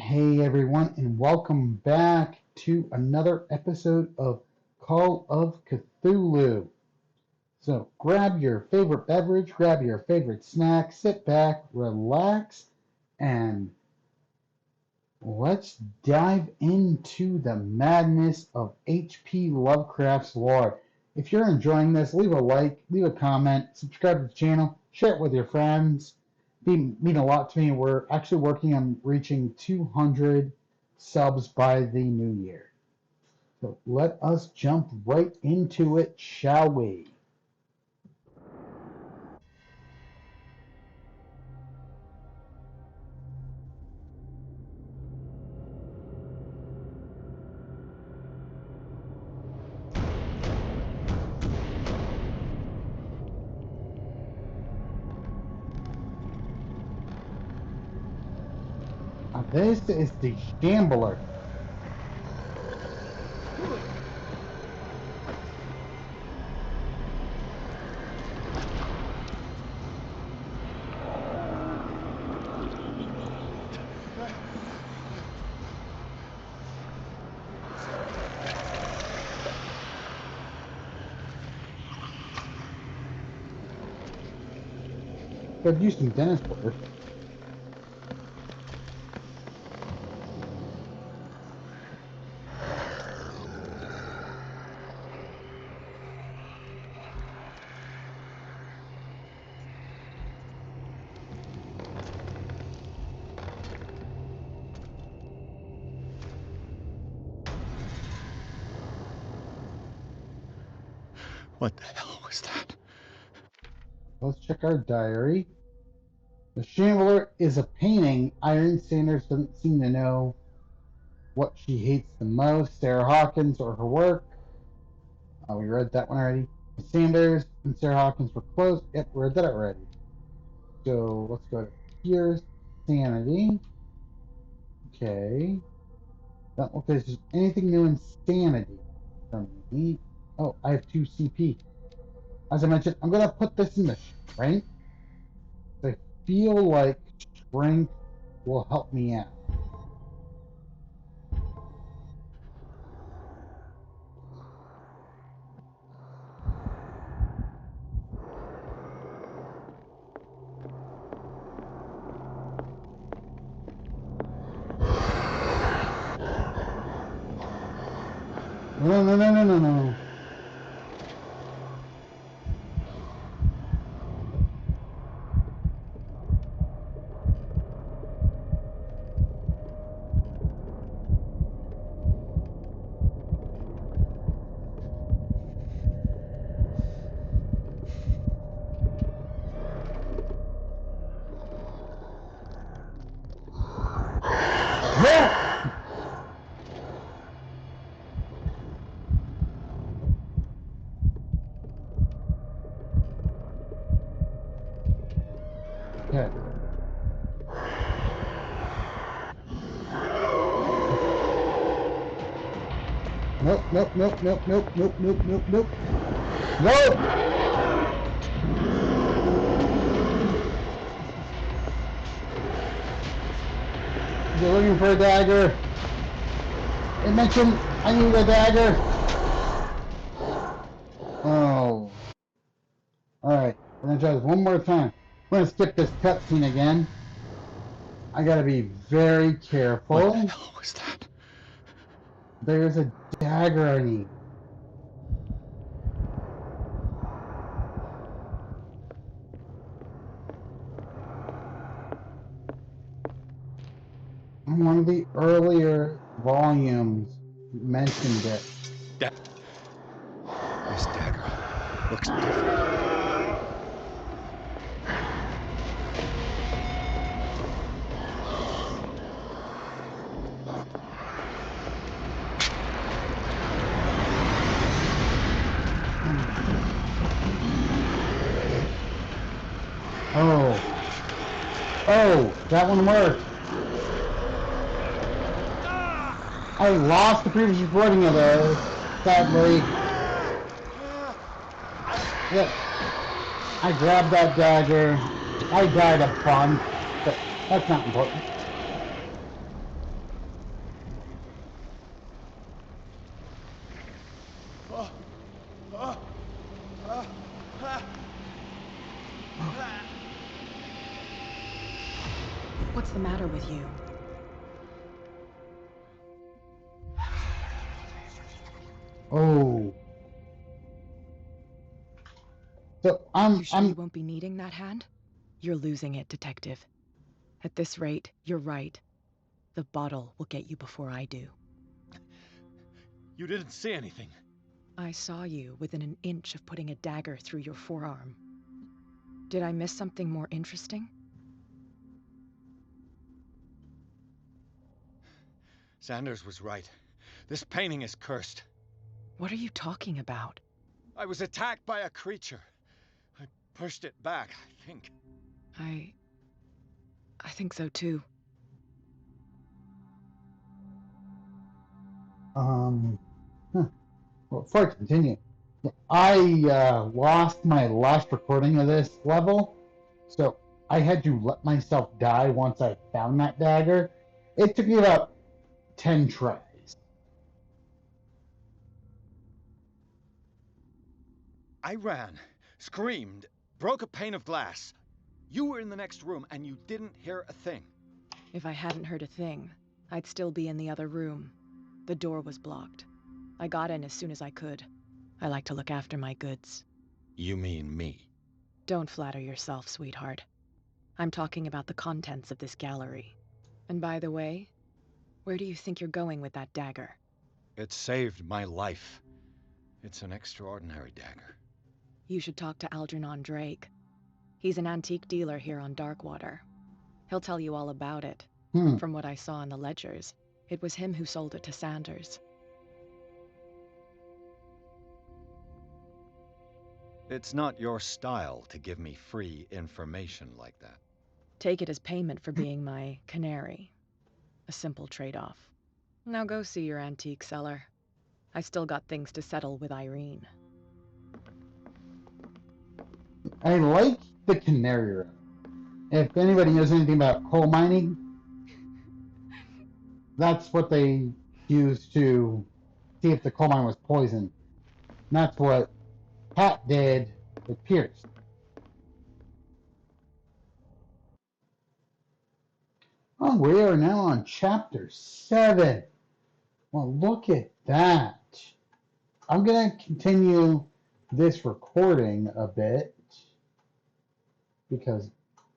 Hey everyone, and welcome back to another episode of Call of Cthulhu. So grab your favorite beverage, grab your favorite snack, sit back, relax, and let's dive into the madness of H.P. Lovecraft's lore. If you're enjoying this, leave a like, leave a comment, subscribe to the channel, share it with your friends. Mean a lot to me. We're actually working on reaching 200 subs by the new year. So let us jump right into it, shall we? This is the Shambler. Could use some dentist work. What the hell was that? Let's check our diary. The Shambler is a painting. Irene Sanders doesn't seem to know what she hates the most, Sarah Hawkins or her work. We read that one already. Sanders and Sarah Hawkins were close. Yep, we read that already. So let's go to here's sanity. Okay. Don't look like there's anything new in sanity for me. Oh, I have 2 CP. As I mentioned, I'm gonna put this in the strength. I feel like strength will help me out. No, no, no, no, no, no. Yeah! Okay. Nope, nope, nope, nope, nope, nope, nope, nope, nope. Nope! You're looking for a dagger. It mentioned I need a dagger. Oh. Alright, we're gonna try this one more time. We're gonna skip this cutscene again. I gotta be very careful. What the hell was that? There's a dagger I need. One of the earlier volumes mentioned it. This dagger looks different. Oh, that one worked. I lost the previous recording of those, sadly. Yep. I grabbed that dagger. I died a bunch, but that's not important. What's the matter with you? Oh. So You sure you won't be needing that hand? You're losing it, Detective. At this rate, you're right. The bottle will get you before I do. You didn't see anything. I saw you within an inch of putting a dagger through your forearm. Did I miss something more interesting? Sanders was right. This painting is cursed. What are you talking about? I was attacked by a creature. I pushed it back, I think. I think so too. Huh. Well, before I continue, I lost my last recording of this level, so I had to let myself die once I found that dagger. It took me about 10 tries. I ran, screamed, broke a pane of glass. You were in the next room and you didn't hear a thing. If I hadn't heard a thing, I'd still be in the other room. The door was blocked. I got in as soon as I could. I like to look after my goods. You mean me? Don't flatter yourself, sweetheart. I'm talking about the contents of this gallery. And by the way, where do you think you're going with that dagger? It saved my life. It's an extraordinary dagger. You should talk to Algernon Drake. He's an antique dealer here on Darkwater. He'll tell you all about it. From what I saw in the ledgers, it was him who sold it to Sanders. It's not your style to give me free information like that. Take it as payment for being my canary. A simple trade-off. Now go see your antique seller. I still got things to settle with Irene. I like the canary room. If anybody knows anything about coal mining, that's what they used to see if the coal mine was poisoned. And that's what Pat did with Pierce. Oh, we are now on chapter 7. Well, look at that. I'm going to continue this recording a bit because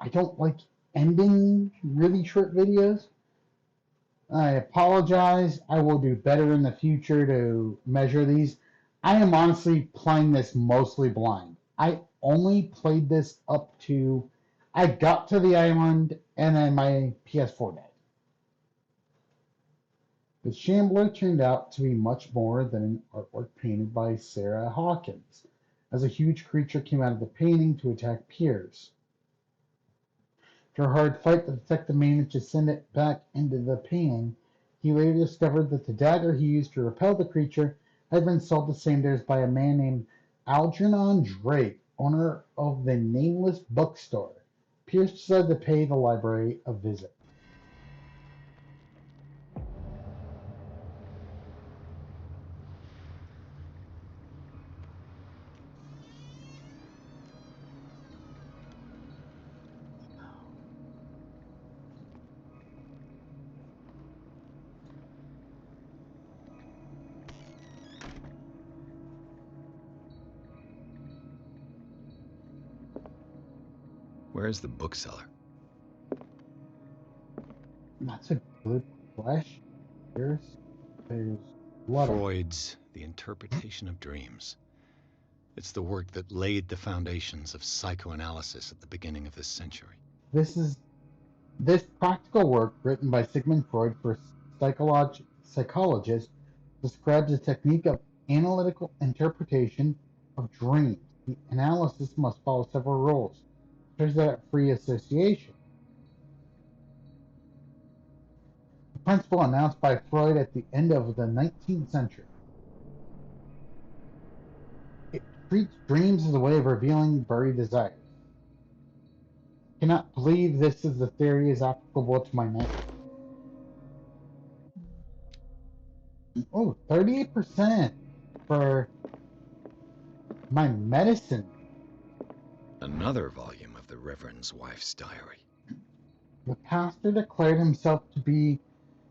I don't like ending really short videos. I apologize. I will do better in the future to measure these. I am honestly playing this mostly blind. I only played this up to I got to the island and then my PS4 died. The Shambler turned out to be much more than an artwork painted by Sarah Hawkins, as a huge creature came out of the painting to attack Piers. After a hard fight, the detective managed to send it back into the painting. He later discovered that the dagger he used to repel the creature had been sold to Sanders by a man named Algernon Drake, owner of the nameless bookstore. Pierce decided to pay the library a visit. Where's the bookseller? That's a good question. There's a lot of Freud's The Interpretation of Dreams. It's the work that laid the foundations of psychoanalysis at the beginning of this century. this practical work written by Sigmund Freud for psychologists describes a technique of analytical interpretation of dreams. The analysis must follow several rules, such as free association. The principle announced by Freud at the end of the 19th century. It treats dreams as a way of revealing buried desires. Cannot believe this is the theory is applicable to my next. Oh, 38% for my medicine. Another volume of the Reverend's wife's diary. The pastor declared himself to be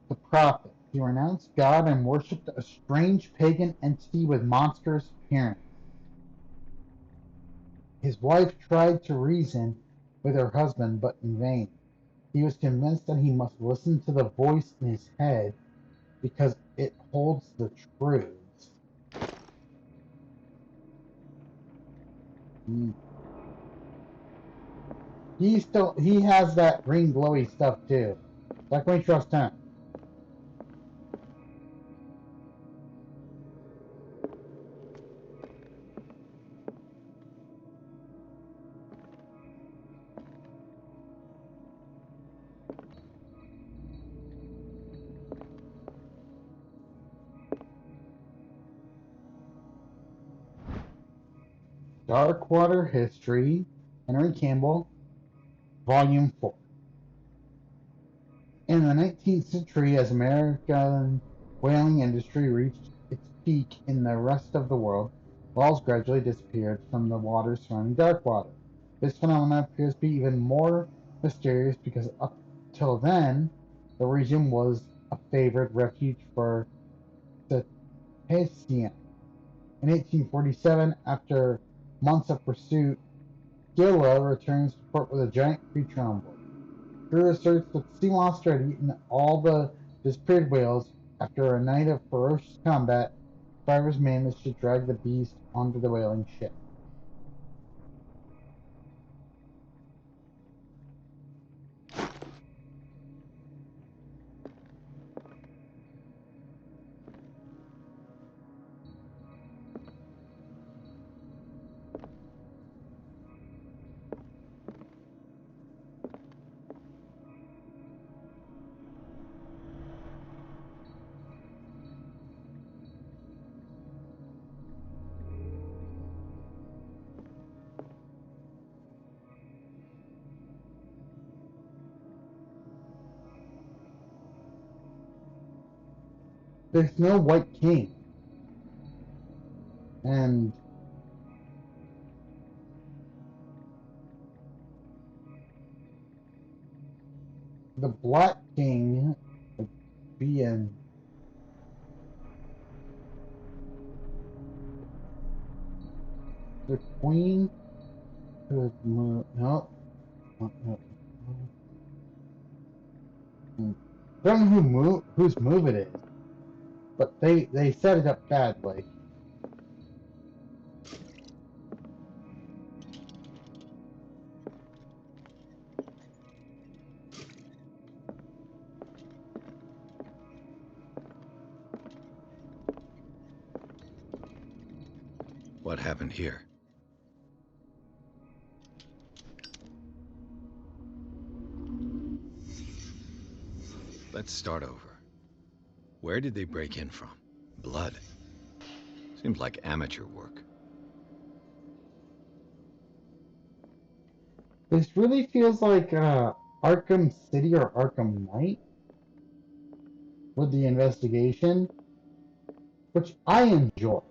the prophet. He renounced God and worshipped a strange pagan entity with monstrous appearance. His wife tried to reason with her husband, but in vain. He was convinced that he must listen to the voice in his head because it holds the truths. He has that green glowy stuff too. Like when you trust him. Darkwater History, Henry Campbell, Volume 4. In the 19th century, as American whaling industry reached its peak in the rest of the world, whales gradually disappeared from the waters surrounding Darkwater. This phenomenon appears to be even more mysterious because up till then, the region was a favored refuge for cetaceans. In 1847, after months of pursuit, Gilroy returns to port with a giant creature on board. Crew asserts that the sea monster had eaten all the disappeared whales. After a night of ferocious combat, survivors managed to drag the beast onto the whaling ship. There's no White King, and the Black King would be in the Queen could move. No, no, no, no. I don't know whose move it is, but they set it up badly. What happened here? Let's start over. Where did they break in from? Blood. Seems like amateur work. This really feels like Arkham City or Arkham Knight with the investigation, which I enjoy.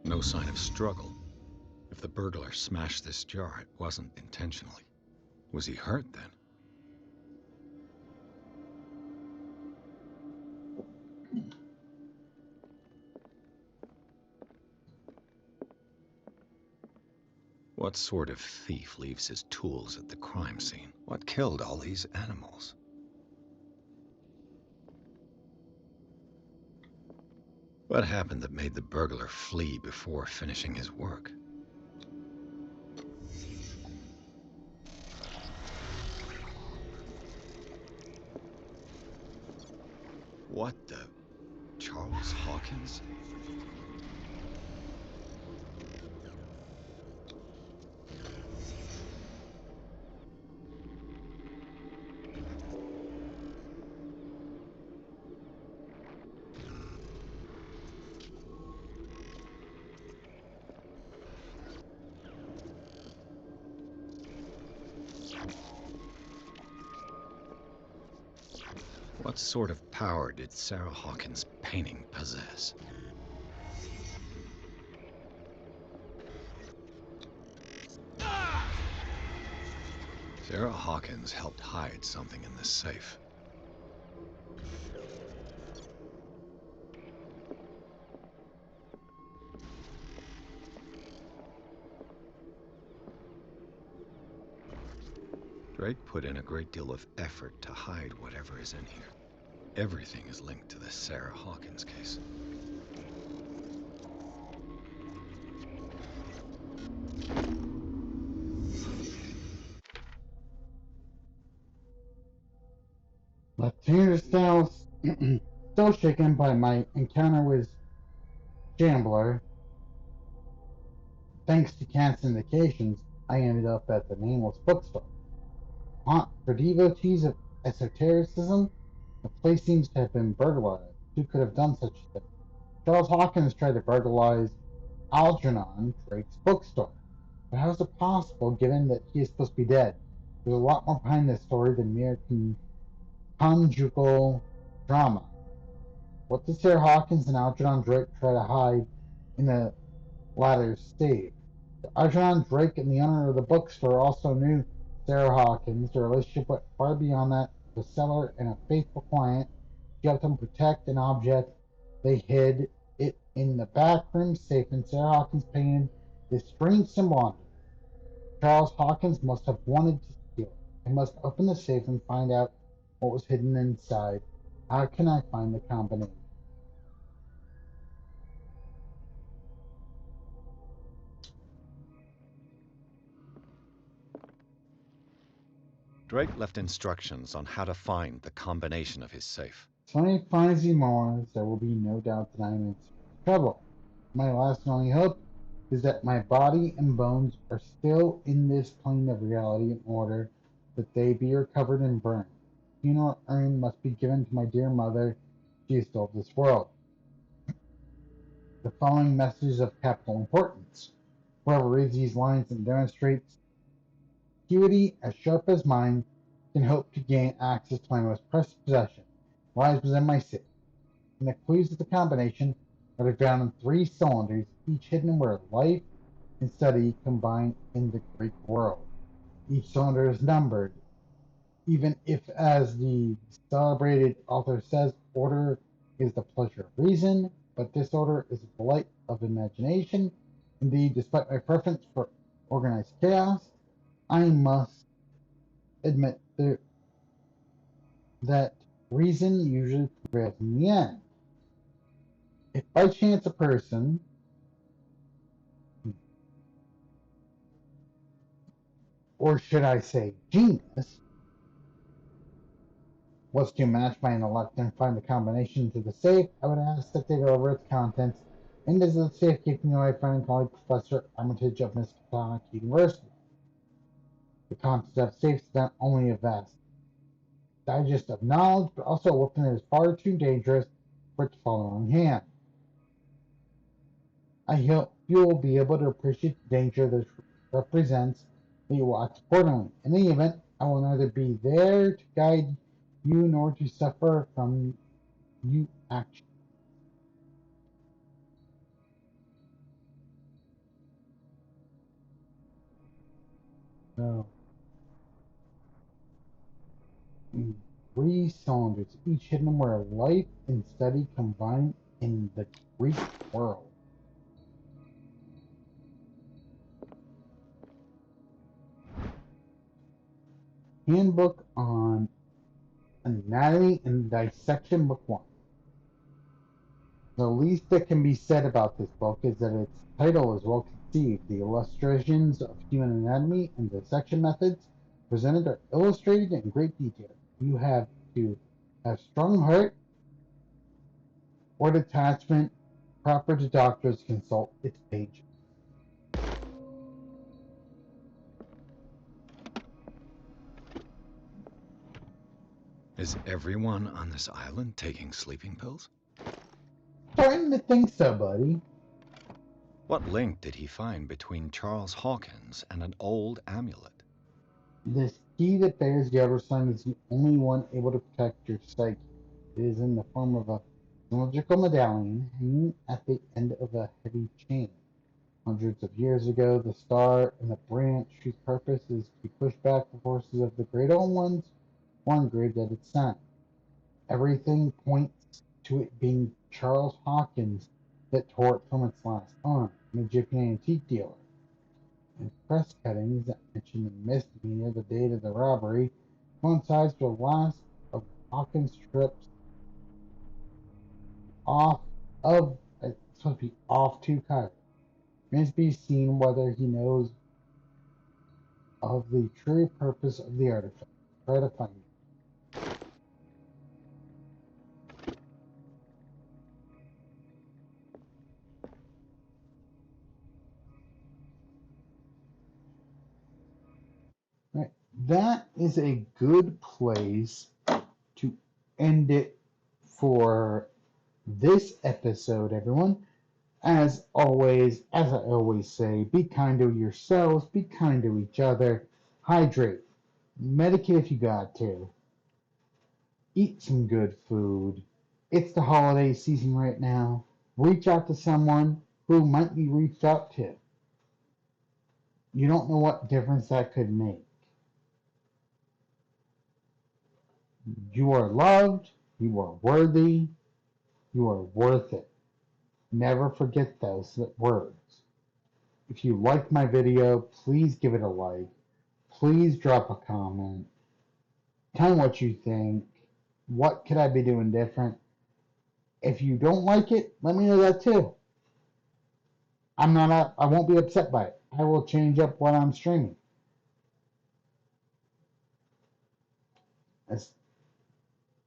No sign of struggle. If the burglar smashed this jar, it wasn't intentionally. Was he hurt then? What sort of thief leaves his tools at the crime scene? What killed all these animals? What happened that made the burglar flee before finishing his work? What the... Charles Hawkins? What sort of power did Sarah Hawkins' painting possess? Sarah Hawkins helped hide something in this safe. Drake put in a great deal of effort to hide whatever is in here. Everything is linked to the Sarah Hawkins case. Lieutenant still, still shaken by my encounter with Shambler. Thanks to Cat's indications, I ended up at the nameless bookstore. For devotees of esotericism, the place seems to have been burglarized. Who could have done such a thing? Charles Hawkins tried to burglarize Algernon Drake's bookstore. But how is it possible, given that he is supposed to be dead? There's a lot more behind this story than mere conjugal drama. What did Sarah Hawkins and Algernon Drake try to hide in the latter's safe? Algernon Drake and the owner of the bookstore also knew Sarah Hawkins. Their relationship went far beyond that of a seller and a faithful client. She helped them protect an object. They hid it in the backroom safe, and Sarah Hawkins painted this strange symbol on it. Charles Hawkins must have wanted to steal it. I must open the safe and find out what was hidden inside. How can I find the combination? Drake left instructions on how to find the combination of his safe. So when he finds the Moors, there will be no doubt that I am in trouble. My last and only hope is that my body and bones are still in this plane of reality in order that they be recovered and burned. Funeral urn must be given to my dear mother. She is still of this world. The following message is of capital importance. Whoever reads these lines and demonstrates acuity as sharp as mine can hope to gain access to my most precious possession, lies within my safe. And the clues of the combination are found in 3 cylinders, each hidden where life and study combine in the Greek world. Each cylinder is numbered, even if, as the celebrated author says, order is the pleasure of reason, but disorder is the delight of imagination. Indeed, despite my preference for organized chaos, I must admit that reason usually prevails in the end. If by chance a person, or should I say genius, was to match my intellect and find the combination to the safe, I would ask that they go over its contents and visit the safekeeping of my friend and colleague Professor Armitage of Miskatonic University. The contents of safes is not only a vast digest of knowledge, but also a weapon that is far too dangerous for it to fall in the wrong hand. I hope you will be able to appreciate the danger this represents, that you will act accordingly. In any event, I will neither be there to guide you nor to suffer from you action. So, 3 cylinders, each hidden where life and study combine in the Greek world. Handbook on Anatomy and Dissection, Book 1. The least that can be said about this book is that its title is well conceived. The illustrations of human anatomy and dissection methods presented are illustrated in great detail. You have to have strong heart or detachment proper to doctors consult its pages. Is everyone on this island taking sleeping pills? Starting to think so, buddy. What link did he find between Charles Hawkins and an old amulet? This key that bears the outer sign is the only one able to protect your psyche. It is in the form of a cylindrical medallion hanging at the end of a heavy chain. Hundreds of years ago, the star and the branch whose purpose is to push back the forces of the great old ones were engraved at its center. Everything points to it being Charles Hawkins that tore it from its last owner, an Egyptian antique dealer. And press cuttings that mention the misdemeanor the date of the robbery coincides with the last of Hawkins' trips off of it's supposed to be off to Cairo. Remains to be seen whether he knows of the true purpose of the artifact. Try to find it. Right. That is a good place to end it for this episode, everyone. As I always say, be kind to yourselves, be kind to each other, hydrate, medicate if you got to, eat some good food. It's the holiday season right now. Reach out to someone who might be reached out to. You don't know what difference that could make. You are loved, you are worthy, you are worth it. Never forget those words. If you liked my video, please give it a like. Please drop a comment. Tell me what you think. What could I be doing different? If you don't like it, let me know that too. I won't be upset by it. I will change up what I'm streaming. It's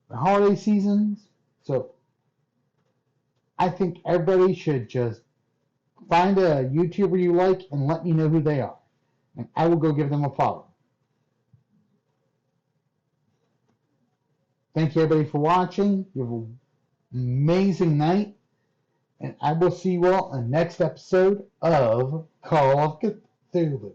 the holiday seasons, so I think everybody should just find a YouTuber you like and let me know who they are. And I will go give them a follow. Thank you everybody for watching. You have an amazing night. And I will see you all in the next episode of Call of Cthulhu.